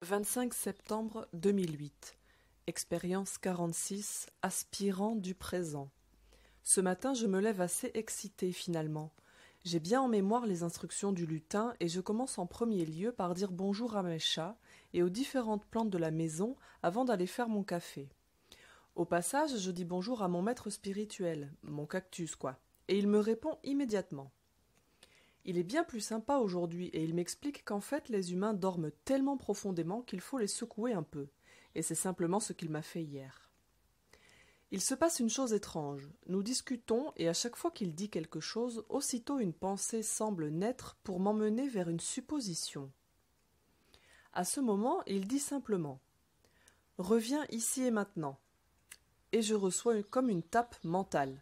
25 septembre 2008. Expérience 46, aspirant du présent. Ce matin, je me lève assez excitée finalement. J'ai bien en mémoire les instructions du lutin et je commence en premier lieu par dire bonjour à mes chats et aux différentes plantes de la maison avant d'aller faire mon café. Au passage, je dis bonjour à mon maître spirituel, mon cactus quoi, et il me répond immédiatement. Il est bien plus sympa aujourd'hui et il m'explique qu'en fait les humains dorment tellement profondément qu'il faut les secouer un peu, et c'est simplement ce qu'il m'a fait hier. Il se passe une chose étrange, nous discutons et à chaque fois qu'il dit quelque chose, aussitôt une pensée semble naître pour m'emmener vers une supposition. À ce moment, il dit simplement « Reviens ici et maintenant » et je reçois comme une tape mentale.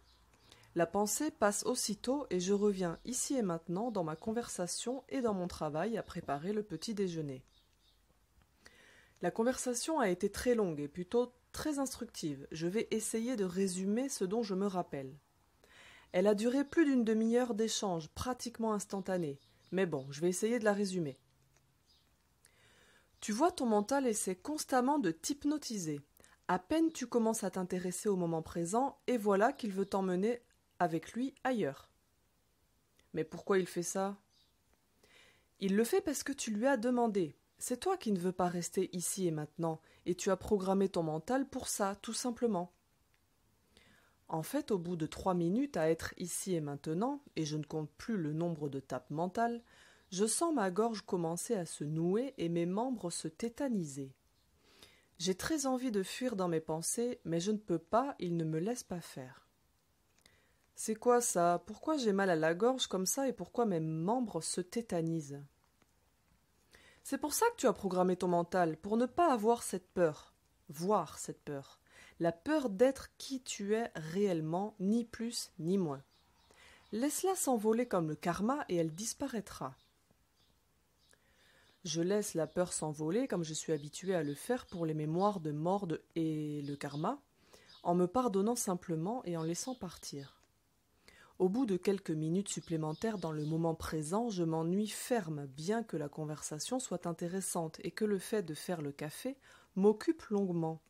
La pensée passe aussitôt et je reviens ici et maintenant dans ma conversation et dans mon travail à préparer le petit déjeuner. La conversation a été très longue et plutôt très instructive. Je vais essayer de résumer ce dont je me rappelle. Elle a duré plus d'une demi-heure d'échange, pratiquement instantané. Mais bon, je vais essayer de la résumer. Tu vois, ton mental essaie constamment de t'hypnotiser. À peine tu commences à t'intéresser au moment présent, et voilà qu'il veut t'emmener avec lui ailleurs. Mais pourquoi il fait ça? Il le fait parce que tu lui as demandé. C'est toi qui ne veux pas rester ici et maintenant, et tu as programmé ton mental pour ça, tout simplement. En fait, au bout de 3 minutes à être ici et maintenant, et je ne compte plus le nombre de tapes mentales, je sens ma gorge commencer à se nouer et mes membres se tétaniser. J'ai très envie de fuir dans mes pensées, mais je ne peux pas, il ne me laisse pas faire. C'est quoi ça? Pourquoi j'ai mal à la gorge comme ça et pourquoi mes membres se tétanisent? C'est pour ça que tu as programmé ton mental, pour ne pas avoir cette peur. Voir cette peur. La peur d'être qui tu es réellement, ni plus ni moins. Laisse-la s'envoler comme le karma et elle disparaîtra. Je laisse la peur s'envoler comme je suis habituée à le faire pour les mémoires de mort et le karma, en me pardonnant simplement et en laissant partir. Au bout de quelques minutes supplémentaires dans le moment présent, je m'ennuie ferme, bien que la conversation soit intéressante et que le fait de faire le café m'occupe longuement.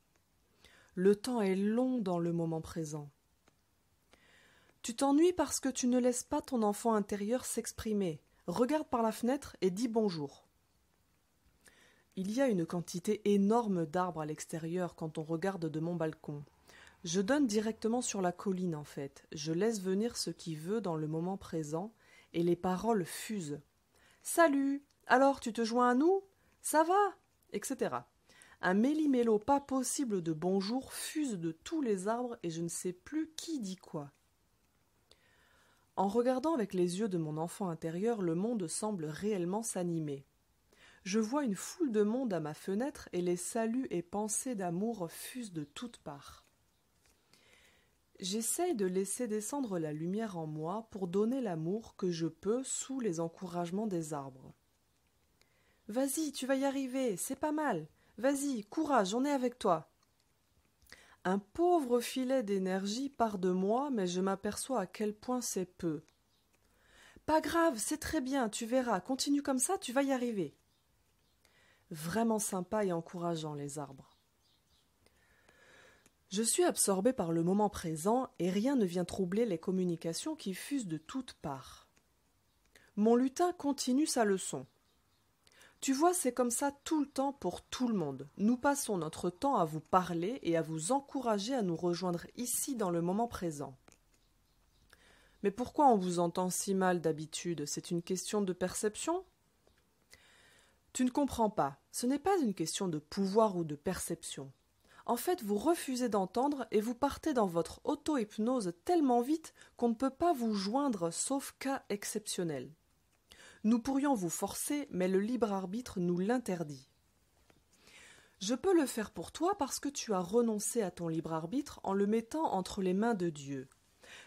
Le temps est long dans le moment présent. Tu t'ennuies parce que tu ne laisses pas ton enfant intérieur s'exprimer. Regarde par la fenêtre et dis bonjour. Il y a une quantité énorme d'arbres à l'extérieur quand on regarde de mon balcon. Je donne directement sur la colline en fait. Je laisse venir ce qui veut dans le moment présent et les paroles fusent. Salut! Alors tu te joins à nous? Ça va? Etc. Un méli-mélo pas possible de bonjour fuse de tous les arbres et je ne sais plus qui dit quoi. En regardant avec les yeux de mon enfant intérieur, le monde semble réellement s'animer. Je vois une foule de monde à ma fenêtre et les saluts et pensées d'amour fusent de toutes parts. J'essaye de laisser descendre la lumière en moi pour donner l'amour que je peux sous les encouragements des arbres. Vas-y, tu vas y arriver, c'est pas mal. Vas-y, courage, on est avec toi. Un pauvre filet d'énergie part de moi, mais je m'aperçois à quel point c'est peu. Pas grave, c'est très bien, tu verras, continue comme ça, tu vas y arriver. Vraiment sympa et encourageant, les arbres. Je suis absorbé par le moment présent et rien ne vient troubler les communications qui fusent de toutes parts. Mon lutin continue sa leçon. Tu vois, c'est comme ça tout le temps pour tout le monde. Nous passons notre temps à vous parler et à vous encourager à nous rejoindre ici dans le moment présent. Mais pourquoi on vous entend si mal d'habitude? C'est une question de perception? Tu ne comprends pas. Ce n'est pas une question de pouvoir ou de perception. En fait, vous refusez d'entendre et vous partez dans votre auto-hypnose tellement vite qu'on ne peut pas vous joindre sauf cas exceptionnel. Nous pourrions vous forcer, mais le libre arbitre nous l'interdit. Je peux le faire pour toi parce que tu as renoncé à ton libre arbitre en le mettant entre les mains de Dieu.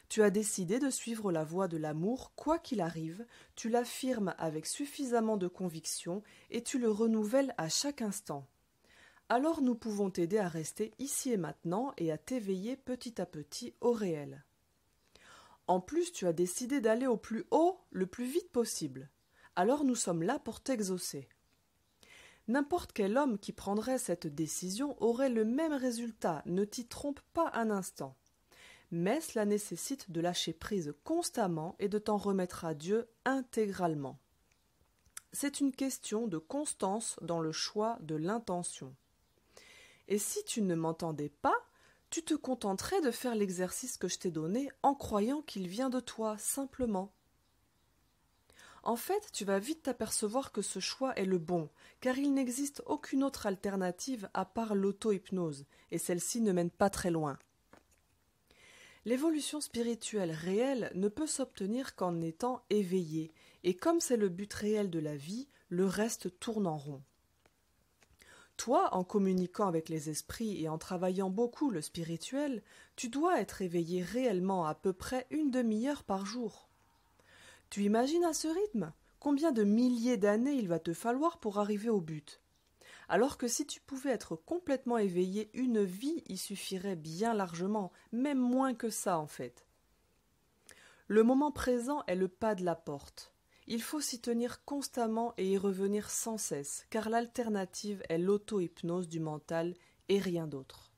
Tu as décidé de suivre la voie de l'amour, quoi qu'il arrive, tu l'affirmes avec suffisamment de conviction et tu le renouvelles à chaque instant. Alors nous pouvons t'aider à rester ici et maintenant et à t'éveiller petit à petit au réel. En plus, tu as décidé d'aller au plus haut le plus vite possible. Alors nous sommes là pour t'exaucer. N'importe quel homme qui prendrait cette décision aurait le même résultat, ne t'y trompe pas un instant. Mais cela nécessite de lâcher prise constamment et de t'en remettre à Dieu intégralement. C'est une question de constance dans le choix de l'intention. Et si tu ne m'entendais pas, tu te contenterais de faire l'exercice que je t'ai donné en croyant qu'il vient de toi, simplement. En fait, tu vas vite t'apercevoir que ce choix est le bon, car il n'existe aucune autre alternative à part l'auto-hypnose, et celle-ci ne mène pas très loin. L'évolution spirituelle réelle ne peut s'obtenir qu'en étant éveillé, et comme c'est le but réel de la vie, le reste tourne en rond. Toi, en communiquant avec les esprits et en travaillant beaucoup le spirituel, tu dois être éveillé réellement à peu près une demi-heure par jour. Tu imagines à ce rythme combien de milliers d'années il va te falloir pour arriver au but? Alors que si tu pouvais être complètement éveillé, une vie y suffirait bien largement, même moins que ça en fait. Le moment présent est le pas de la porte. Il faut s'y tenir constamment et y revenir sans cesse, car l'alternative est l'auto-hypnose du mental et rien d'autre.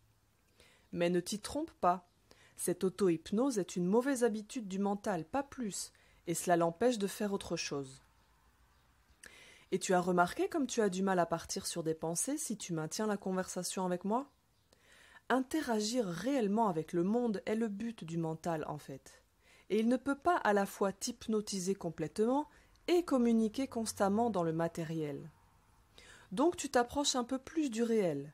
Mais ne t'y trompe pas, cette auto-hypnose est une mauvaise habitude du mental, pas plus, et cela l'empêche de faire autre chose. Et tu as remarqué comme tu as du mal à partir sur des pensées si tu maintiens la conversation avec moi? Interagir réellement avec le monde est le but du mental en fait. Et il ne peut pas à la fois t'hypnotiser complètement et communiquer constamment dans le matériel. Donc tu t'approches un peu plus du réel.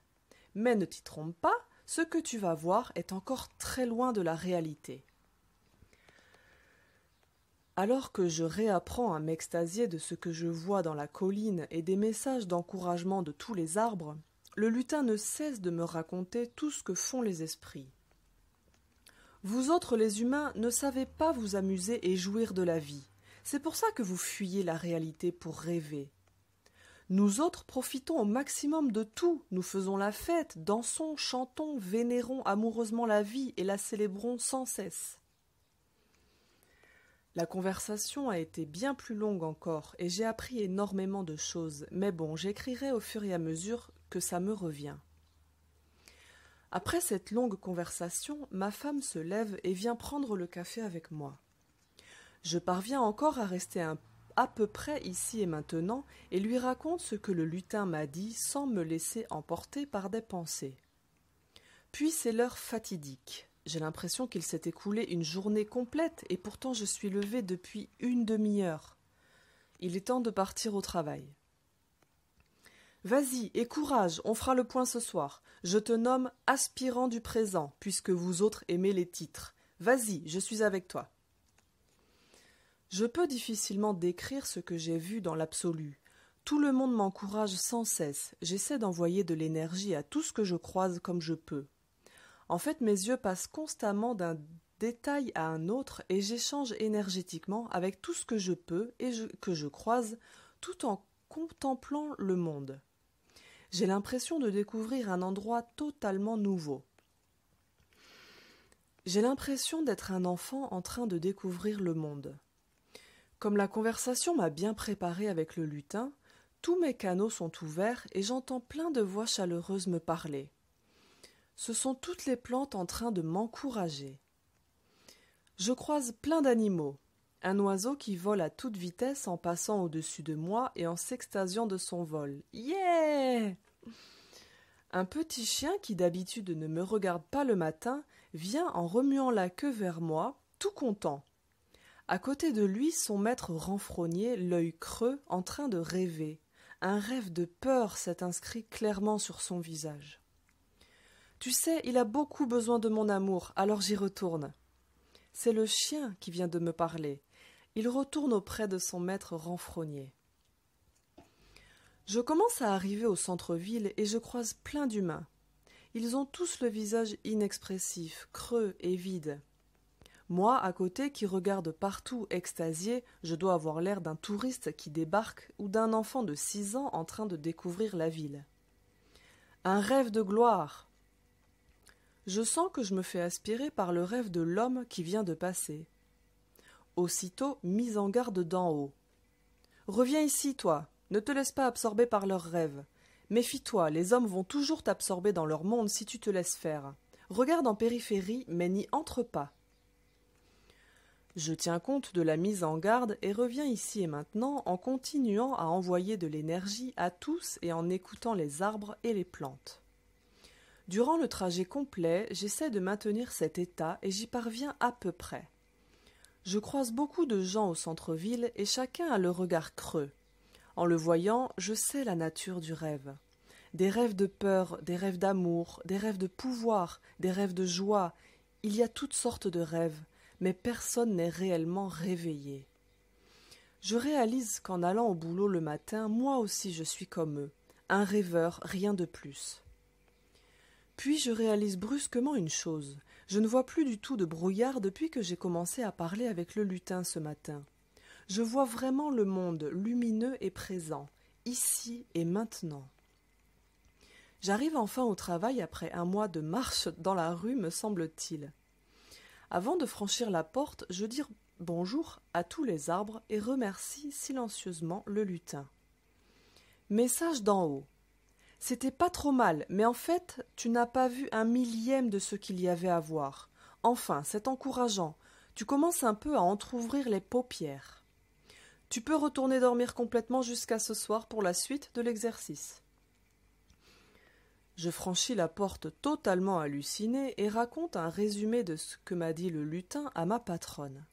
Mais ne t'y trompe pas, ce que tu vas voir est encore très loin de la réalité. Alors que je réapprends à m'extasier de ce que je vois dans la colline et des messages d'encouragement de tous les arbres, le lutin ne cesse de me raconter tout ce que font les esprits. Vous autres les humains ne savez pas vous amuser et jouir de la vie. C'est pour ça que vous fuyez la réalité pour rêver. Nous autres profitons au maximum de tout, nous faisons la fête, dansons, chantons, vénérons amoureusement la vie et la célébrons sans cesse. La conversation a été bien plus longue encore et j'ai appris énormément de choses, mais bon, j'écrirai au fur et à mesure que ça me revient. Après cette longue conversation, ma femme se lève et vient prendre le café avec moi. Je parviens encore à rester à peu près ici et maintenant et lui raconte ce que le lutin m'a dit sans me laisser emporter par des pensées. Puis c'est l'heure fatidique. J'ai l'impression qu'il s'est écoulé une journée complète et pourtant je suis levée depuis une demi-heure. Il est temps de partir au travail. Vas-y, et courage, on fera le point ce soir. Je te nomme aspirant du présent, puisque vous autres aimez les titres. Vas-y, je suis avec toi. Je peux difficilement décrire ce que j'ai vu dans l'absolu. Tout le monde m'encourage sans cesse. J'essaie d'envoyer de l'énergie à tout ce que je croise comme je peux. En fait, mes yeux passent constamment d'un détail à un autre et j'échange énergétiquement avec tout ce que je peux et que je croise tout en contemplant le monde. J'ai l'impression de découvrir un endroit totalement nouveau. J'ai l'impression d'être un enfant en train de découvrir le monde. Comme la conversation m'a bien préparée avec le lutin, tous mes canaux sont ouverts et j'entends plein de voix chaleureuses me parler. Ce sont toutes les plantes en train de m'encourager. Je croise plein d'animaux. Un oiseau qui vole à toute vitesse en passant au-dessus de moi et en s'extasiant de son vol. Yeah! Un petit chien qui d'habitude ne me regarde pas le matin vient en remuant la queue vers moi, tout content. À côté de lui, son maître renfrogné, l'œil creux, en train de rêver. Un rêve de peur s'est inscrit clairement sur son visage. Tu sais, il a beaucoup besoin de mon amour, alors j'y retourne. C'est le chien qui vient de me parler. Il retourne auprès de son maître renfrogné. Je commence à arriver au centre-ville et je croise plein d'humains. Ils ont tous le visage inexpressif, creux et vide. Moi, à côté, qui regarde partout extasié, je dois avoir l'air d'un touriste qui débarque ou d'un enfant de 6 ans en train de découvrir la ville. Un rêve de gloire. Je sens que je me fais aspirer par le rêve de l'homme qui vient de passer. Aussitôt, mise en garde d'en haut. « Reviens ici, toi, ne te laisse pas absorber par leurs rêves. Méfie-toi, les hommes vont toujours t'absorber dans leur monde si tu te laisses faire. Regarde en périphérie, mais n'y entre pas. Je tiens compte de la mise en garde et reviens ici et maintenant en continuant à envoyer de l'énergie à tous et en écoutant les arbres et les plantes. Durant le trajet complet, j'essaie de maintenir cet état et j'y parviens à peu près. Je croise beaucoup de gens au centre-ville et chacun a le regard creux. En le voyant, je sais la nature du rêve. Des rêves de peur, des rêves d'amour, des rêves de pouvoir, des rêves de joie. Il y a toutes sortes de rêves, mais personne n'est réellement réveillé. Je réalise qu'en allant au boulot le matin, moi aussi je suis comme eux, un rêveur, rien de plus. Puis je réalise brusquement une chose. Je ne vois plus du tout de brouillard depuis que j'ai commencé à parler avec le lutin ce matin. Je vois vraiment le monde lumineux et présent, ici et maintenant. J'arrive enfin au travail après un mois de marche dans la rue, me semble-t-il. Avant de franchir la porte, je dis bonjour à tous les arbres et remercie silencieusement le lutin. Message d'en haut. C'était pas trop mal, mais en fait, tu n'as pas vu un millième de ce qu'il y avait à voir. Enfin, c'est encourageant. Tu commences un peu à entr'ouvrir les paupières. Tu peux retourner dormir complètement jusqu'à ce soir pour la suite de l'exercice. Je franchis la porte totalement hallucinée et raconte un résumé de ce que m'a dit le lutin à ma patronne.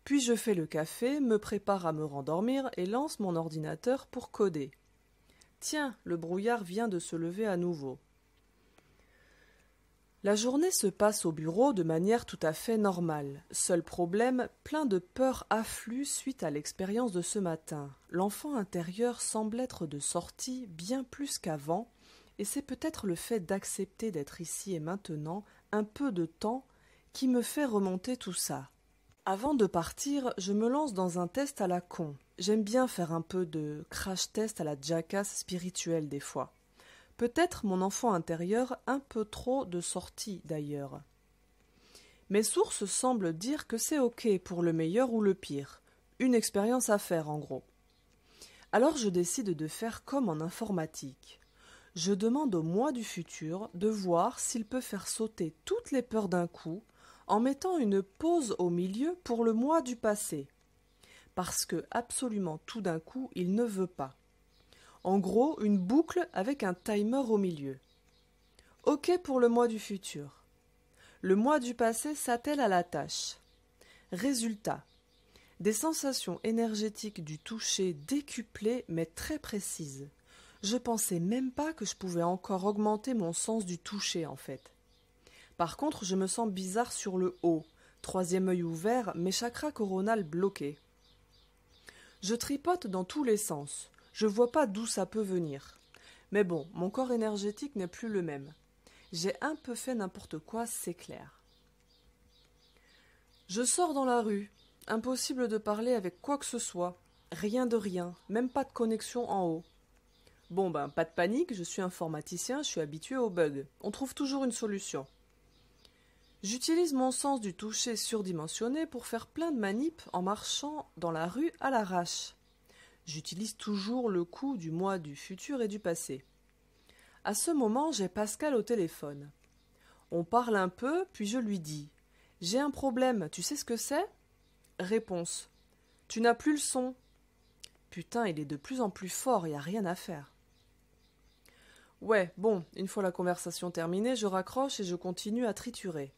Puis je fais le café, me prépare à me rendormir et lance mon ordinateur pour coder. Tiens, le brouillard vient de se lever à nouveau. La journée se passe au bureau de manière tout à fait normale. Seul problème, plein de peur afflue suite à l'expérience de ce matin. L'enfant intérieur semble être de sortie bien plus qu'avant, et c'est peut-être le fait d'accepter d'être ici et maintenant un peu de temps qui me fait remonter tout ça. Avant de partir, je me lance dans un test à la con. J'aime bien faire un peu de crash test à la jackass spirituelle des fois. Peut-être mon enfant intérieur un peu trop de sortie d'ailleurs. Mes sources semblent dire que c'est ok pour le meilleur ou le pire. Une expérience à faire en gros. Alors je décide de faire comme en informatique. Je demande au moi du futur de voir s'il peut faire sauter toutes les peurs d'un coup en mettant une pause au milieu pour le moi du passé. Parce que absolument tout d'un coup, il ne veut pas. En gros, une boucle avec un timer au milieu. Ok pour le moi du futur. Le moi du passé s'attelle à la tâche. Résultat. Des sensations énergétiques du toucher décuplées mais très précises. Je pensais même pas que je pouvais encore augmenter mon sens du toucher en fait. Par contre, je me sens bizarre sur le haut, troisième œil ouvert, mes chakras coronales bloqués. Je tripote dans tous les sens, je vois pas d'où ça peut venir. Mais bon, mon corps énergétique n'est plus le même. J'ai un peu fait n'importe quoi, c'est clair. Je sors dans la rue, impossible de parler avec quoi que ce soit, rien de rien, même pas de connexion en haut. Bon ben, pas de panique, je suis informaticien, je suis habitué aux bugs, on trouve toujours une solution. J'utilise mon sens du toucher surdimensionné pour faire plein de manips en marchant dans la rue à l'arrache. J'utilise toujours le coup du moi du futur et du passé. À ce moment, j'ai Pascal au téléphone. On parle un peu, puis je lui dis « J'ai un problème, tu sais ce que c'est ?» Réponse « Tu n'as plus le son. » Putain, il est de plus en plus fort, y a rien à faire. Ouais, bon, une fois la conversation terminée, je raccroche et je continue à triturer.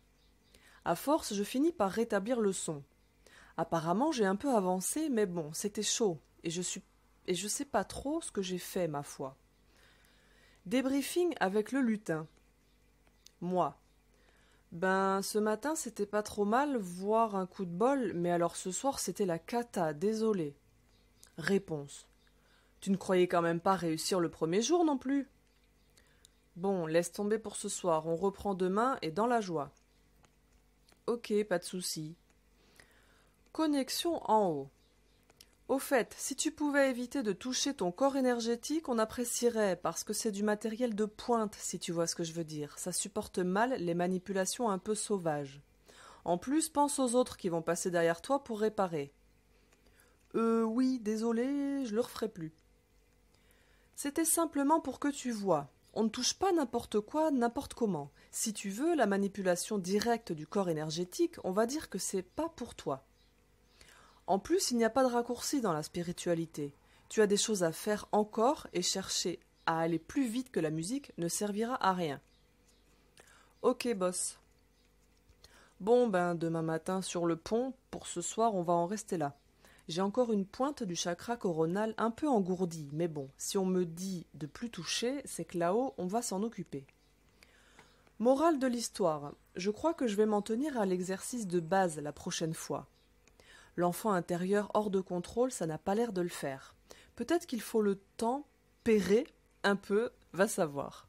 À force, je finis par rétablir le son. Apparemment, j'ai un peu avancé, mais bon, c'était chaud, et je sais pas trop ce que j'ai fait, ma foi. Débriefing avec le lutin. Moi. Ben, ce matin, c'était pas trop mal, voire un coup de bol, mais alors ce soir, c'était la cata, désolé. Réponse. Tu ne croyais quand même pas réussir le premier jour non plus? Bon, laisse tomber pour ce soir, on reprend demain et dans la joie. Ok, pas de souci. Connexion en haut. Au fait, si tu pouvais éviter de toucher ton corps énergétique, on apprécierait, parce que c'est du matériel de pointe, si tu vois ce que je veux dire. Ça supporte mal les manipulations un peu sauvages. En plus, pense aux autres qui vont passer derrière toi pour réparer. Oui, désolé, je le referai plus. C'était simplement pour que tu vois. On ne touche pas n'importe quoi, n'importe comment. Si tu veux la manipulation directe du corps énergétique, on va dire que c'est pas pour toi. En plus, il n'y a pas de raccourci dans la spiritualité. Tu as des choses à faire encore et chercher à aller plus vite que la musique ne servira à rien. Ok, boss. Bon, demain matin sur le pont, pour ce soir, on va en rester là. J'ai encore une pointe du chakra coronal un peu engourdie, mais bon, si on me dit de plus toucher, c'est que là-haut, on va s'en occuper. Morale de l'histoire, je crois que je vais m'en tenir à l'exercice de base la prochaine fois. L'enfant intérieur hors de contrôle, ça n'a pas l'air de le faire. Peut-être qu'il faut le tempérer un peu, va savoir.